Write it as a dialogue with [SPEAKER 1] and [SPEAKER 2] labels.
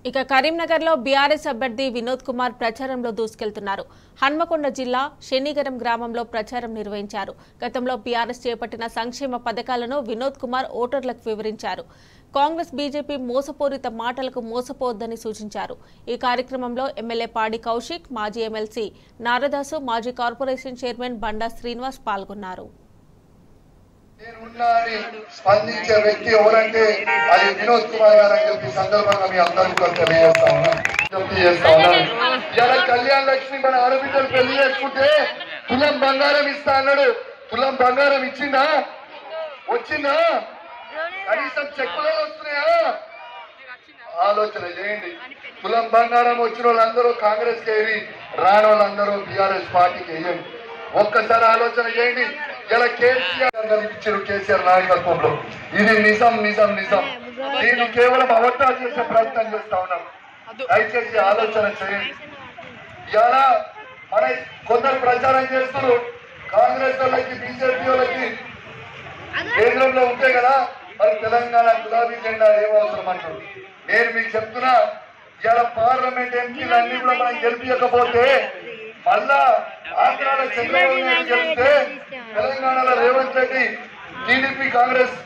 [SPEAKER 1] ఇక కరీంనగర్లో బీఆర్ఎస్ అభ్యర్థి వినోద్ కుమార్ ప్రచారంలో దూసుకెళ్తున్నారు. హన్మకొండ జిల్లా శనిగరం గ్రామంలో ప్రచారం నిర్వహించారు. గతంలో బీఆర్ఎస్ చేపట్టిన సంక్షేమ పథకాలను వినోద్ కుమార్ ఓటర్లకు వివరించారు. కాంగ్రెస్ బీజేపీ మోసపూరిత మాటలకు మోసపోవద్దని సూచించారు. ఈ కార్యక్రమంలో ఎమ్మెల్యే పాడి కౌశిక్, మాజీ ఎమ్మెల్సీ నారదాసు, మాజీ కార్పొరేషన్ చైర్మన్ బండా శ్రీనివాస్ పాల్గొన్నారు.
[SPEAKER 2] స్పందించే వ్యక్తి ఎవరంటే అది వినోద్ కుమార్ గారు అని చెప్పి సందర్భంగా మీ అందరికీ తెలియజేస్తా ఉన్నాను. ఇలా కళ్యాణ లక్ష్మి మన ఆడబిడ్డలు పెళ్లి చేసుకుంటే తులం బంగారం ఇస్తా అన్నాడు. తులం బంగారం వచ్చిందా? కనీసం చెక్కులు వస్తున్నాయా? ఆలోచన చేయండి. తులం బంగారం వచ్చిన వాళ్ళందరూ కాంగ్రెస్ కి వేయండి, రాని వాళ్ళందరూ బీఆర్ఎస్ పార్టీకి వేయండి. ఒక్కసారి ఆలోచన చేయండి. ఇలా కేసీఆర్ నాయకత్వంలో ఇది నిజం. నేను కేవలం అబద్ధాలు చేసే ప్రయత్నం చేస్తా ఉన్నాను. దయచేసి ఆలోచన చేయండి. ఇలా మన కొందరు ప్రచారం చేస్తున్నారు. కాంగ్రెస్ వాళ్ళకి, బీజేపీ వాళ్ళకి కేంద్రంలో ఉంటే కదా మరి తెలంగాణ గులాబీ జెండా ఏమవసరం అంటారు. నేను మీకు చెప్తున్నా, ఇలా పార్లమెంట్ ఎంపీలు అన్ని కూడా మనం గెలిపించకపోతే మళ్ళా ఆంధ్రాలో చంద్రబాబు నాయుడు గెలిస్తే తెలంగాణలో రేవంత్ రెడ్డి, టీడీపీ, కాంగ్రెస్